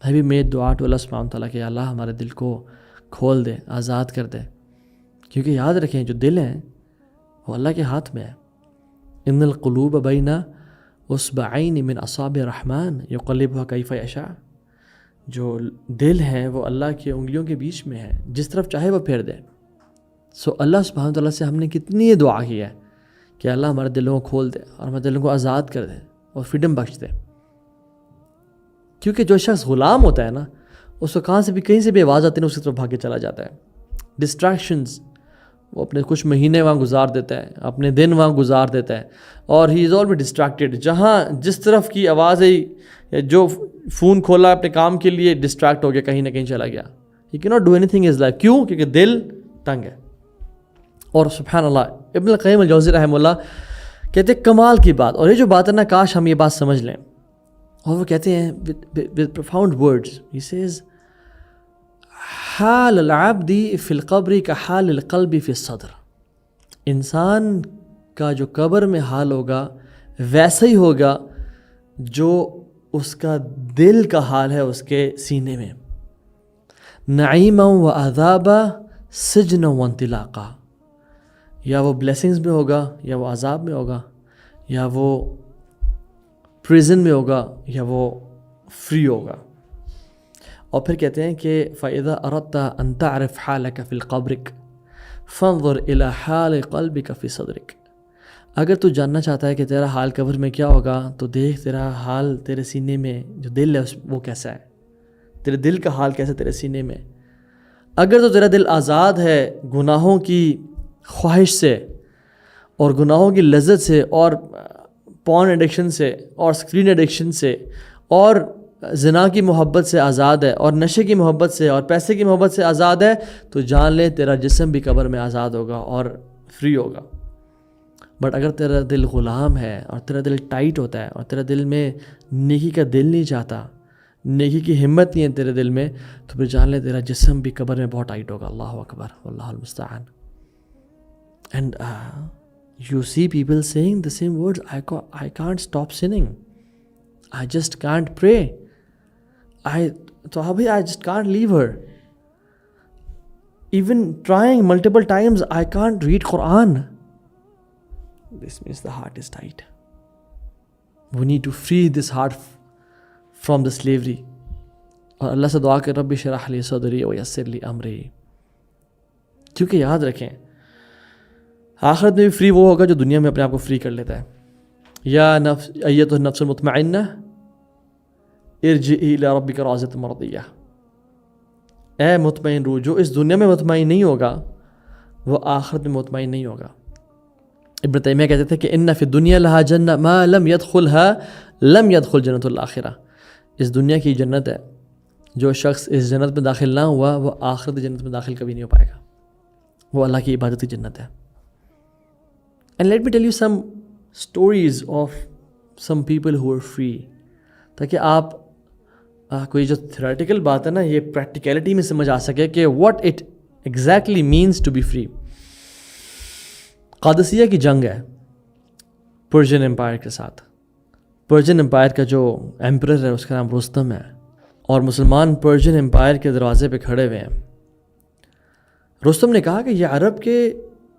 I we made dua to Allah subhanahu wa ta'ala کہ اللہ ہمارے دل کو کھول دے، آزاد کر دے، کیونکہ یاد رکھیں جو دل ہیں وہ اللہ کے ہاتھ میں ہے. ان القلوب بین اصبعین من اصابع الرحمن یقلبها کیف یشاء. جو دل ہیں وہ اللہ کی انگلیوں کے بیچ میں ہے، جس طرف چاہے وہ پھیر دے. سو اللہ سبحانہ و تعالیٰ سے ہم نے کتنی دعا کی ہے کہ اللہ ہمارے دلوں کو کھول دے اور ہمارے دلوں کو آزاد کر دے اور فریڈم بخش دے. کیونکہ جو شخص غلام ہوتا ہے نا، اس کو کہیں سے بھی آواز آتی ہے اس کی طرف بھاگ کے چلا جاتا ہے. ڈسٹریکشنز، وہ اپنے کچھ مہینے وہاں گزار دیتا ہے، اپنے دن وہاں گزار دیتا ہے، اور ہی از آلویز ڈسٹریکٹیڈ. جہاں جس طرف کی آواز آئی، جو فون کھولا اپنے کام کے لیے، ڈسٹریکٹ ہو گیا، کہیں نہ کہیں چلا گیا. ہی کی not do any thing is life. کیوں؟ کیونکہ دل تنگ ہے. اور سبحان اللہ، ابن القیم الجوزی رحمہ اللہ کہتے ہیں کمال کی بات، اور یہ جو بات ہے نا، کاش ہم یہ بات سمجھ لیں. اور وہ کہتے ہیں with profound words, he says حال العبد فی القبر کا حال القلب فی الصدر. انسان کا جو قبر میں حال ہوگا ویسا ہی ہوگا جو اس کا دل کا حال ہے اس کے سینے میں. نعیما و عذابا سجنا و انطلاقا. یا وہ بلیسنگز میں ہوگا، یا وہ عذاب میں ہوگا، یا وہ پریزن میں ہوگا، یا وہ فری ہوگا. اور پھر کہتے ہیں کہ فَإِذَا أَرَدْتَ أَن تَعْرِفْ حَالَكَ فِي الْقَبْرِ فَانظُرْ إِلَى حَالِ قَلْبِكَ فِي صَدْرِكَ. اگر تو جاننا چاہتا ہے کہ تیرا حال قبر میں کیا ہوگا، تو دیکھ تیرا حال تیرے سینے میں جو دل ہے وہ کیسا ہے، تیرے دل کا حال کیسا ہے تیرے سینے میں. اگر تو تیرا دل آزاد ہے گناہوں کی خواہش سے اور گناہوں کی لذت سے اور پورن ایڈکشن سے اور اسکرین ایڈکشن سے اور زنا کی محبت سے آزاد ہے اور نشے کی محبت سے اور پیسے کی محبت سے آزاد ہے، تو جان لے تیرا جسم بھی قبر میں آزاد ہوگا اور فری ہوگا. بٹ اگر تیرا دل غلام ہے اور تیرا دل ٹائٹ ہوتا ہے اور تیرا دل میں نیکی کا دل نہیں چاہتا، نیکی کی ہمت نہیں ہے تیرے دل میں، تو پھر جان لے تیرا جسم بھی قبر میں بہت ٹائٹ ہوگا. اللہ اکبر واللہ المستعان. And you see people saying the same words, I can't stop sinning, I just can't pray, I just can't leave her, even trying multiple times I can't read Quran. This means the heart is tight. We need to free this heart from the slavery. اور اللہ سے دعا کہ رب اشرح لی صدری ویسر لی امری. کیونکہ یاد رکھیں آخرت میں بھی فری وہ ہوگا جو دنیا میں اپنے آپ کو فری کر لیتا ہے. یا نفس ایتها النفس المطمئنہ ارجعی الی ربک راضیۃ مرضیہ. اے مطمئن روح، جو اس دنیا میں مطمئن نہیں ہوگا وہ آخرت میں مطمئن نہیں ہوگا. ابن تیمیہ کہتے تھے کہ ان فی الدنیا لہا جنہ ما لم يدخلها لم يدخل جنت الآخرہ. اس دنیا کی جنت ہے، جو شخص اس جنت میں داخل نہ ہوا وہ آخرت جنت میں داخل کبھی نہیں ہو پائے گا. وہ اللہ کی عبادت کی جنت ہے. And let me tell you some stories of some people who are free, تاکہ آپ کوئی جو تھیوریٹیکل بات ہے نا یہ پریکٹیکلٹی میں سمجھ آ سکے کہ what it exactly means to be free. Qadisiyyah کی جنگ ہے پرشین امپائر کے ساتھ. پرشین امپائر کا جو ایمپرر ہے اس کا نام رستم ہے، اور مسلمان پرشین امپائر کے دروازے پہ کھڑے ہوئے ہیں. رستم نے کہا کہ یہ عرب کے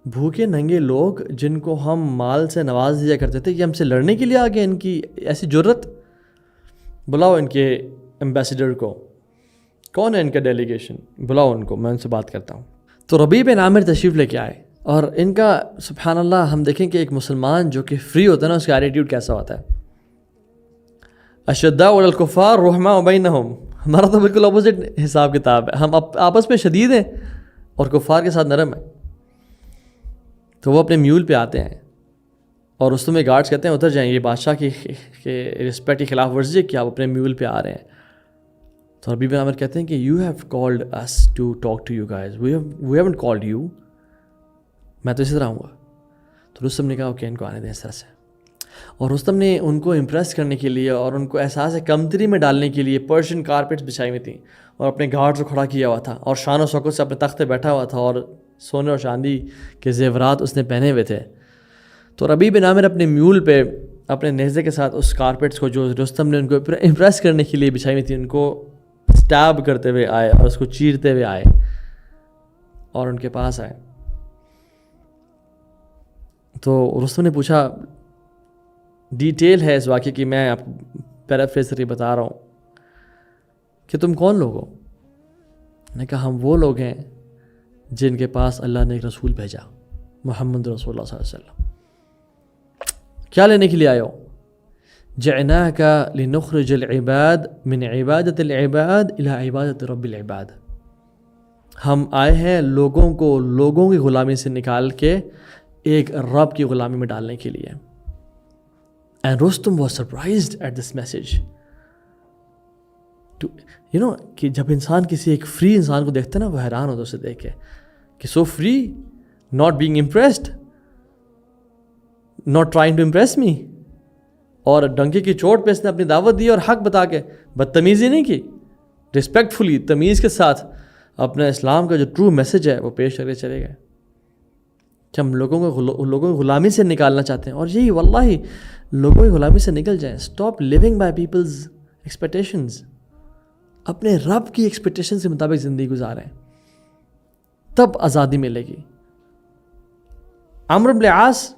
بھوکے ننگے لوگ جن کو ہم مال سے نواز دیا کرتے تھے، یہ ہم سے لڑنے کے لیے آگے، ان کی ایسی جرت. بلاؤ ان کے ایمبیسیڈر کو. کون ہے ان کا ڈیلیگیشن؟ بلاؤ ان کو، میں ان سے بات کرتا ہوں. تو ربیع بن عامر تشریف لے کے آئے، اور ان کا سبحان اللہ ہم دیکھیں کہ ایک مسلمان جو کہ فری ہوتا ہے نا اس کا ایٹیٹیوڈ کیسا ہوتا ہے. اشداء علی الکفار رحماء بینہم. ہمارا تو بالکل اپوزٹ حساب کتاب ہے، ہم آپس میں شدید ہیں اور کفار کے ساتھ نرم ہیں. تو وہ اپنے میول پہ آتے ہیں اور رستم میں گارڈز کہتے ہیں اتر جائیں، یہ بادشاہ کی رسپیکٹ کی خلاف ورزی ہے کہ آپ اپنے میول پہ آ رہے ہیں. تو ربیع بن عامر کہتے ہیں کہ you have called us to talk to you guys, we haven't called you. میں تو اسی طرح آؤں گا. تو رستم نے کہا اوکے ان کو آنے دیں اس طرح سے. اور رستم نے ان کو امپریس کرنے کے لیے اور ان کو احساس کمتری میں ڈالنے کے لیے پرشین کارپیٹس بچھائی ہوئی تھیں اور اپنے گارڈز کو کھڑا کیا ہوا تھا اور شان و شوکت سے اپنے تخت پہ بیٹھا ہوا تھا اور سونے اور چاندی کے زیورات اس نے پہنے ہوئے تھے. تو ربیع بن عامر اپنے میول پہ اپنے نیزے کے ساتھ اس کارپیٹس کو جو رستم نے ان کو امپریس کرنے کے لیے بچھائی ہوئی تھی ان کو سٹیب کرتے ہوئے آئے اور اس کو چیرتے ہوئے آئے اور ان کے پاس آئے. تو رستم نے پوچھا, ڈیٹیل ہے اس واقعے کی, میں آپ پیرافریز کر کے بتا رہا ہوں, کہ تم کون لوگ ہو؟ نے کہا ہم وہ لوگ ہیں جن کے پاس اللہ نے ایک رسول بھیجا, محمد رسول اللہ صلی اللہ علیہ وسلم. کیا لینے کے لیے آئے ہو؟ جئناک لنخرج العباد من عبادت العباد الى عبادت رب العباد. ہم آئے ہیں لوگوں کو لوگوں کی غلامی سے نکال کے ایک رب کی غلامی میں ڈالنے کے لیے. And Rustum was surprised at this message. You know, کہ جب انسان کسی ایک فری انسان کو دیکھتا ہے نا, وہ حیران ہوتا ہے اسے دیکھ کے کہ so free, not being impressed, not trying to impress me. اور ڈنکے کی چوٹ پہ اس نے اپنی دعوت دی اور حق بتا کے بدتمیزی نہیں کی, ریسپیکٹفلی تمیز کے ساتھ اپنا اسلام کا جو ٹرو میسج ہے وہ پیش کر کے چلے گئے کہ ہم لوگوں کو غلامی سے نکالنا چاہتے ہیں. اور یہی واللہ لوگوں کی غلامی سے نکل جائیں. Stop living by people's expectations. اپنے رب کی ایکسپیکٹیشن کے مطابق زندگی گزاریں, تب آزادی ملے گی. عمرو بن العاص,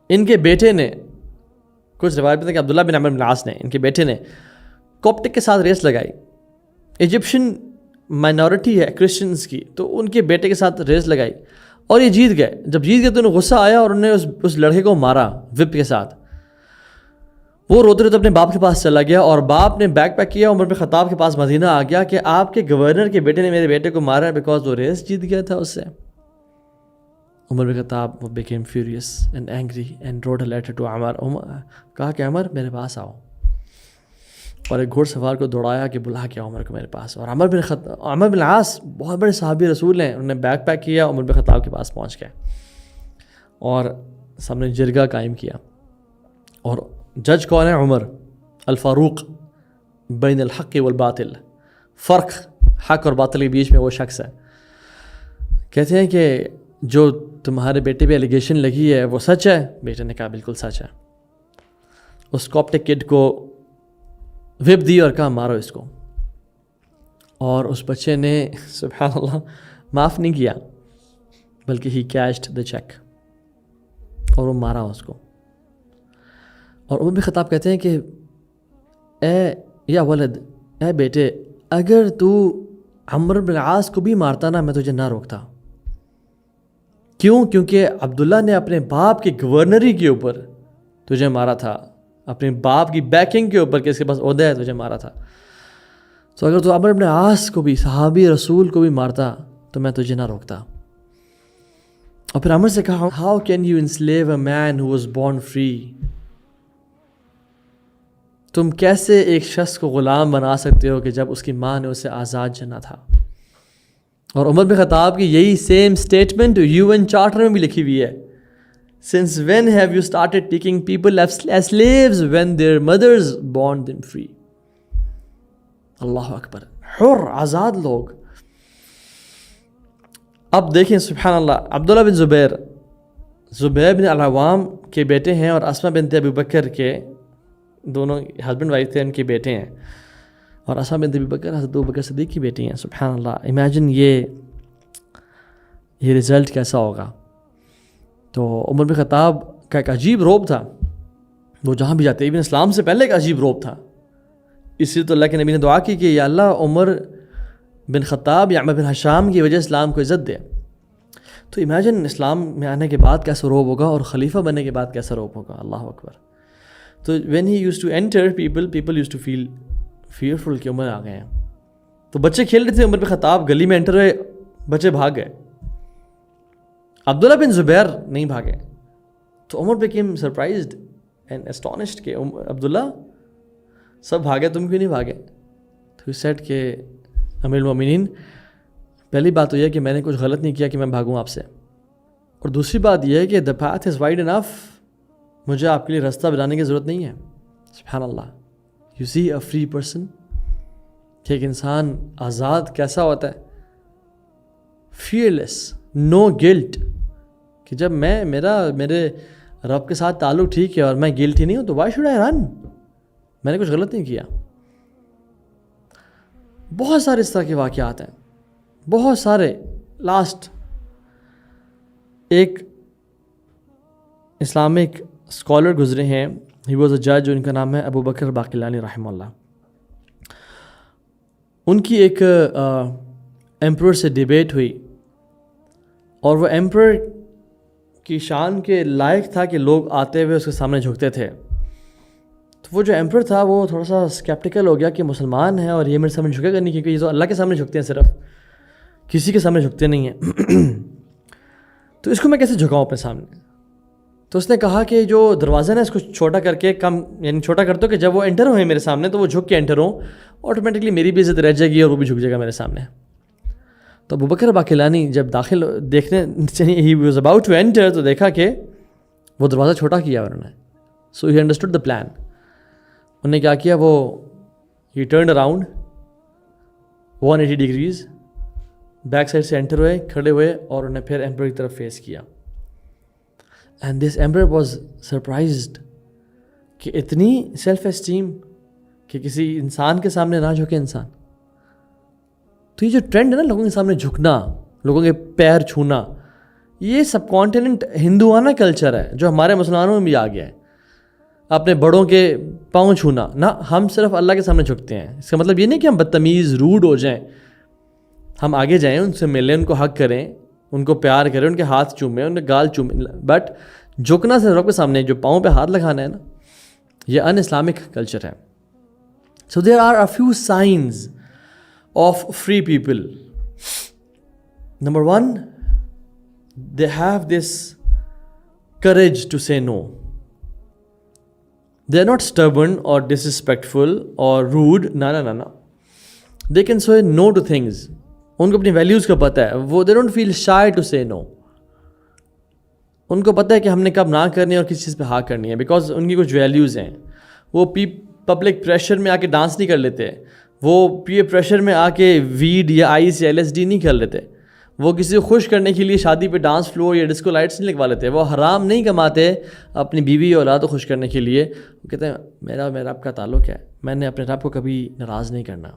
ان کے بیٹے نے, کچھ روایت میں کہ عبداللہ بن عمرو بن العاص نے, ان کے بیٹے نے کوپٹک کے ساتھ ریس لگائی. ایجپشن مائنورٹی ہے کرسچنز کی, تو ان کے بیٹے کے ساتھ ریس لگائی اور یہ جیت گئے. جب جیت گئے تو انہیں غصہ آیا اور انہوں نے اس لڑکے کو مارا وپ کے ساتھ. وہ روتے روتے اپنے باپ کے پاس چلا گیا اور باپ نے بیک پیک کیا, عمر بن خطاب کے پاس مدینہ آ گیا کہ آپ کے گورنر کے بیٹے نے میرے بیٹے کو مارا ہے بیکاز وہ ریس جیت گیا تھا اس سے. عمر بن خطاب became furious and angry and wrote a letter to عمر. کہا کہ عمر میرے پاس آؤ, اور ایک گھوڑ سوار کو دوڑایا کہ بلا کے عمر کو میرے پاس. اور عمر بن العاص بہت بڑے صحابی رسول ہیں, انہوں نے بیک پیک کیا, عمر بن خطاب کے پاس پہنچ گئے اور سامنے جرگہ قائم کیا. اور جج کون ہے؟ عمر الفاروق بین الحق والباطل, فرق حق اور باطل کے بیچ میں وہ شخص ہے. کہتے ہیں کہ جو تمہارے بیٹے پہ ایلیگیشن لگی ہے وہ سچ ہے؟ بیٹے نے کہا بالکل سچ ہے. اس کوپٹک کڈ کو وپ دی اور کہا مارو اس کو, اور اس بچے نے سبحان اللہ معاف نہیں کیا بلکہ ہی کیشڈ دا چیک اور وہ مارا اس کو. اور عمر بن خطاب کہتے ہیں کہ اے یا ولد, اے بیٹے, اگر تو عمرو بن العاص کو بھی مارتا نا میں تجھے نہ روکتا. کیوں؟ کیونکہ عبداللہ نے اپنے باپ کی گورنری کے اوپر تجھے مارا تھا, اپنے باپ کی بیکنگ کے اوپر کہ اس کے پاس عہدہ ہے تجھے مارا تھا. تو اگر تو عمرو بن العاص کو بھی, صحابی رسول کو بھی مارتا تو میں تجھے نہ روکتا. اور پھر عمر سے کہا how can you enslave a man who was born free. تم کیسے ایک شخص کو غلام بنا سکتے ہو کہ جب اس کی ماں نے اسے آزاد چنا تھا. اور عمر بن خطاب کی یہی سیم اسٹیٹمنٹ UN چارٹر میں بھی لکھی ہوئی ہے. Since when have you started taking people as slaves when their mothers born them free? اللہ اکبر, حر آزاد لوگ. اب دیکھیں سبحان اللہ, عبداللہ بن زبیر بن العوام کے بیٹے ہیں اور اسماء بنت ابی بکر کے, دونوں ہسبینڈ وائف تھے, ان کے بیٹے ہیں. اور اسماء بنت ابی بکر حضرت ابوبکر صدیق کی بیٹی ہیں. سبحان اللہ, امیجن یہ رزلٹ کیسا ہوگا. تو عمر بن خطاب کا ایک عجیب روب تھا, وہ جہاں بھی جاتے, ایون اسلام سے پہلے ایک عجیب روب تھا. اسی تو اللہ کے نبی نے دعا کی کہ یا اللہ عمر بن خطاب یا عمر بن ہشام کی وجہ اسلام کو عزت دے. تو امیجن اسلام میں آنے کے بعد کیسا روب ہوگا اور خلیفہ بننے کے بعد کیسا روب ہوگا. اللہ اکبر. تو when he used to enter people used to feel fearful کہ عمر آ گئے ہیں. تو بچے کھیل رہے تھے, عمر بن خطاب گلی میں انٹر ہوئے, بچے بھاگ گئے. عبداللہ بن زبیر نہیں بھاگے. تو عمر became surprised and astonished کہ عبداللہ سب بھاگے, تم کیوں نہیں بھاگے؟ تو he said کہ امیر المومنین, پہلی بات تو یہ کہ میں نے کچھ غلط نہیں کیا کہ میں بھاگوں آپ سے, اور دوسری بات یہ ہے کہ the path is wide enough, مجھے آپ کے لیے راستہ بنانے کی ضرورت نہیں ہے. سبحان اللہ. You see a free person, کہ ایک انسان آزاد کیسا ہوتا ہے, fearless, no guilt, کہ جب میرے رب کے ساتھ تعلق ٹھیک ہے اور میں گلٹی نہیں ہوں تو why should I run, میں نے کچھ غلط نہیں کیا. بہت سارے اس طرح کے واقعات ہیں, بہت سارے. لاسٹ ایک اسلامک اسکالر گزرے ہیں, ہی واز اے جج, ان کا نام ہے ابو بکر باقلانی رحمہ اللہ. ان کی ایک ایمپرر سے ڈیبیٹ ہوئی, اور وہ ایمپرر کی شان کے لائق تھا کہ لوگ آتے ہوئے اس کے سامنے جھکتے تھے. تو وہ جو ایمپرر تھا وہ تھوڑا سا اسکیپٹیکل ہو گیا کہ مسلمان ہیں اور یہ میرے سامنے جھکے گا نہیں, کیونکہ یہ تو اللہ کے سامنے جھکتے ہیں, صرف کسی کے سامنے جھکتے نہیں ہیں. تو اس کو میں کیسے جھکاؤں اپنے سامنے؟ تو اس نے کہا کہ جو دروازہ ہے نا اس کو چھوٹا کر کے کم, یعنی چھوٹا کر دو کہ جب وہ انٹر ہوئے میرے سامنے تو وہ جھک کے انٹر ہوں, آٹومیٹکلی میری بھی عزت رہ جائے گی اور وہ بھی جھک جائے گا میرے سامنے. تو ابو بکر باقلانی جب داخل دیکھنے he was about to enter, تو دیکھا کہ وہ دروازہ چھوٹا کیا انہوں نے. So he understood the plan. انہوں نے کیا کیا, وہ he turned around 180 degrees, back side سے انٹر ہوئے, کھڑے ہوئے, اور انہیں پھر ایمپرر کی طرف فیس کیا. And this emperor was surprised کہ اتنی سیلف اسٹیم کہ کسی انسان کے سامنے نہ جھکے انسان. تو یہ جو ٹرینڈ ہے نا لوگوں کے سامنے جھکنا, لوگوں کے پیر چھونا, یہ سب کانٹیننٹ ہندوانہ کلچر ہے جو ہمارے مسلمانوں میں بھی آ گیا ہے. اپنے بڑوں کے پاؤں چھونا نہ, ہم صرف اللہ کے سامنے جھکتے ہیں. اس کا مطلب یہ نہیں کہ ہم بدتمیز روڈ ہو جائیں, ہم آگے جائیں, ان سے ملیں, ان کو حق کریں, ان کو پیار کریں, ان کے ہاتھ چومیں, ان کے گال چومیں, بٹ جھکنا صرف رب کے سامنے, جو پاؤں پہ ہاتھ لگانا ہے نا, یہ ان اسلامک کلچر ہے. So there are a few signs of free people. Number 1, they have this courage to say no. They are not stubborn or disrespectful or rude. No. They can say no to things. ان کو اپنی values کا پتہ ہے. وہ they don't feel shy to say no. ان کو پتہ ہے کہ ہم نے کب نہ کرنی ہے اور کس چیز پہ ہاں کرنی ہے, بیکاز ان کی کچھ ویلیوز ہیں. وہ پبلک پریشر میں آ کے ڈانس نہیں کر لیتے, وہ پیئر پریشر میں آ کے ویڈ یا آئس یا LSD نہیں کر لیتے, وہ کسی کو خوش کرنے کے لیے شادی پہ ڈانس فلور یا ڈسکو لائٹس نہیں لگوا لیتے, وہ حرام نہیں کماتے اپنی بیوی اور اولاد کو خوش کرنے کے لیے. وہ کہتے ہیں میرا رب کا تعلق ہے, میں نے اپنے رب کو کبھی ناراض نہیں کرنا.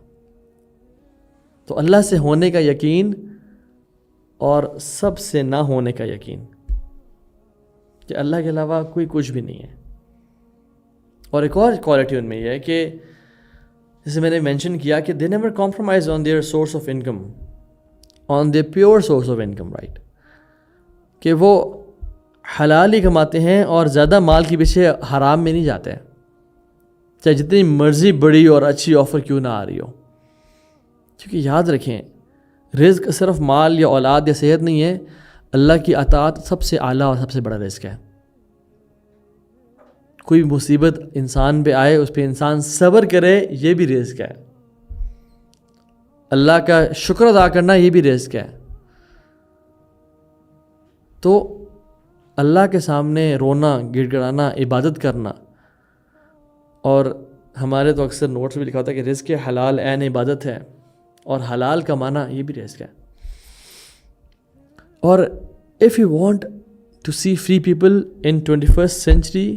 تو اللہ سے ہونے کا یقین اور سب سے نہ ہونے کا یقین کہ اللہ کے علاوہ کوئی کچھ بھی نہیں ہے. اور ایک اور کوالٹی ان میں یہ ہے کہ جیسے میں نے مینشن کیا کہ they never compromise on their source of income, on the pure source of income, right, کہ وہ حلال ہی کماتے ہیں اور زیادہ مال کے پیچھے حرام میں نہیں جاتے, چاہے جتنی مرضی بڑی اور اچھی آفر کیوں نہ آ رہی ہو. کیونکہ یاد رکھیں رزق صرف مال یا اولاد یا صحت نہیں ہے, اللہ کی اطاعت سب سے اعلیٰ اور سب سے بڑا رزق ہے. کوئی مصیبت انسان پہ آئے اس پہ انسان صبر کرے, یہ بھی رزق ہے. اللہ کا شکر ادا کرنا یہ بھی رزق ہے. تو اللہ کے سامنے رونا, گڑ گڑانا, عبادت کرنا, اور ہمارے تو اکثر نوٹس بھی لکھا ہوتا ہے کہ رزق حلال عین عبادت ہے, اور حلال کمانا یہ بھی رزق ہے. اور if you want to see free people in 21st century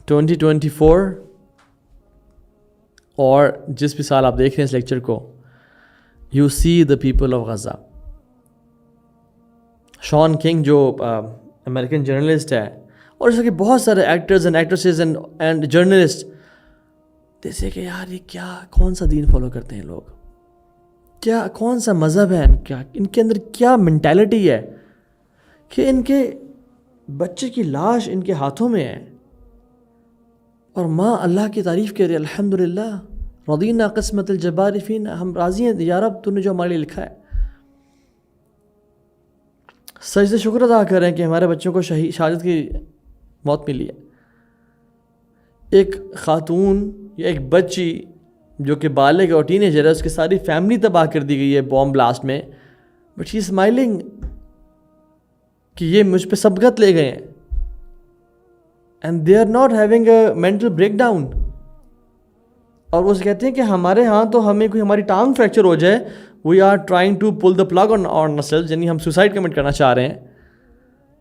2024, اور جس بھی سال آپ دیکھ رہے ہیں اس لیکچر کو, you see the people of Gaza. شان کنگ جو امریکن جرنلسٹ ہے, اور اس کے بہت سارے actors and actresses and journalist, جیسے کہ یار یہ کیا, کون سا دین فالو کرتے ہیں لوگ, کیا کون سا مذہب ہے, ان کے اندر کیا مینٹیلٹی ہے کہ ان کے بچے کی لاش ان کے ہاتھوں میں ہے, اور ماں اللہ کی تعریف کر رہی ہے, الحمدللہ رضینا قسمت الجبار فینا, ہم راضی ہیں یا رب تو نے جو ہمارے لیے لکھا ہے. سجدے شکر ادا کر رہے ہیں کہ ہمارے بچوں کو شہادت کی موت ملی ہے. ایک خاتون یا ایک بچی جو کہ بالغ اور ٹین ایجر ہے, اس کی ساری فیملی تباہ کر دی گئی ہے بوم بلاسٹ میں, بٹ شی اسمائلنگ کہ یہ مجھ پہ سبقت لے گئے ہیں, and they are not having a mental breakdown. اور وہ کہتے ہیں کہ ہمارے ہاں تو ہمیں کوئی ہماری ٹانگ فریکچر ہو جائے, we are trying to pull the plug on our self, یعنی ہم سوسائڈ کمٹ کرنا چاہ رہے ہیں.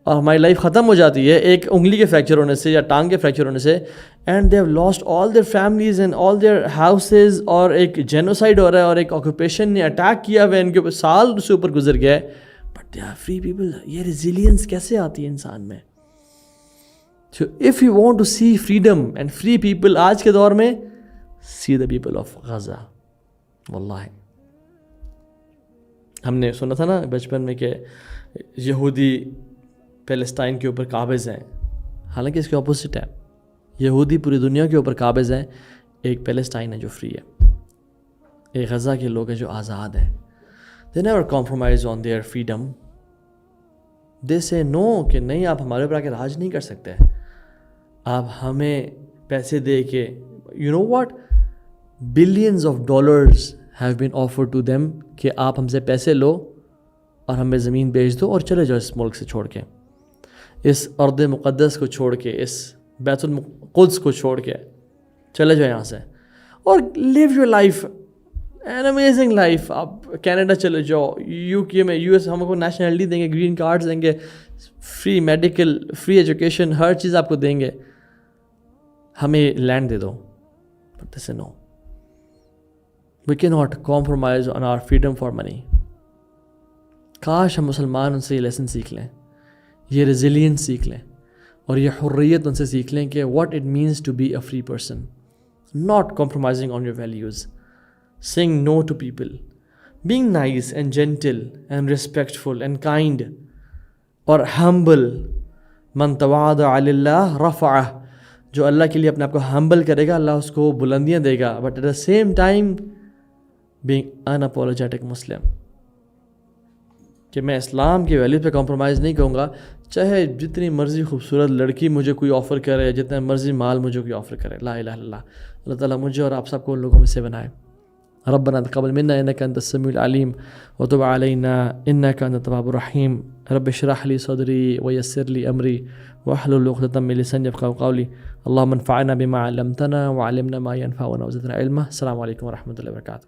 اور ہماری لائف ختم ہو جاتی ہے ایک انگلی کے فریکچر ہونے سے یا ٹانگ کے فریکچر ہونے سے, and they have lost all their families and all their houses, اور ایک جینوسائڈ ہو رہا ہے اور ایک آکوپیشن نے اٹیک کیا ہوا ہے, ان کے اوپر سال سے اوپر گزر گیا ہے, but they are free people. یہ ریزیلینس کیسے آتی ہے انسان میں؟ So if you want to see freedom and free people آج کے دور میں, see the people of Gaza. واللہ ہم نے سنا تھا نا بچپن میں کہ یہودی پیلسٹائن کے اوپر قابض ہیں, حالانکہ اس کے اپوزٹ ہے. یہودی پوری دنیا کے اوپر قابض ہیں, ایک پیلسٹائن ہے جو فری ہے, ایک غزہ کے لوگ ہیں جو آزاد ہیں. They never compromise on their freedom. They say no کہ نہیں آپ ہمارے اوپر آ کے راج نہیں کر سکتے, آپ ہمیں پیسے دے کے, you know what, billions of dollars have been offered to them کہ آپ ہم سے پیسے لو اور ہمیں زمین بیچ دو اور چلے جاؤ اس ملک سے چھوڑ کے, اس ارض مقدس کو چھوڑ کے, اس بیت القدس کو چھوڑ کے چلے جاؤ یہاں سے اور leave your life, an amazing life. آپ کینیڈا چلے جاؤ, یو کے میں, یو ایس ہم کو نیشنلٹی دیں گے, گرین کارڈز دیں گے, فری میڈیکل, فری ایجوکیشن, ہر چیز آپ کو دیں گے, ہمیں land they do. But this no, we key not compromise on our freedom for money. کاش ہم مسلمان ان سے یہ لیسن سیکھ لیں, یہ ریزیلینس سیکھ لیں, اور یہ حریت ان سے سیکھ لیں کہ what it means to be a free person, not compromising on your values, saying no to people, being nice and gentle and respectful and kind اور humble. من تواضع للہ رفعہ, جو اللہ کے لیے اپنے آپ کو ہمبل کرے گا اللہ اس کو بلندیاں دے گا. But at the same time being unapologetic Muslim, کہ میں اسلام کی ویلیو پہ کمپرومائز نہیں کروں گا, چاہے جتنی مرضی خوبصورت لڑکی مجھے کوئی آفر کرے, جتنا مرضی مال مجھے کوئی آفر کرے. لا الہ الا اللہ. اللہ تعالیٰ مجھے اور آپ سب کو ان لوگوں میں سے بنائے. ربنا تقبل منا انك انت السميع العليم وتب علينا انك انت التواب الرحيم. رب اشرح لي صدري ويسر لي امري واحلل عقدة من لساني يفقهوا قولي. اللهم انفعنا بما علمتنا وعلمنا ما ينفعنا وزدنا علما. السلام عليكم ورحمة الله وبركاته.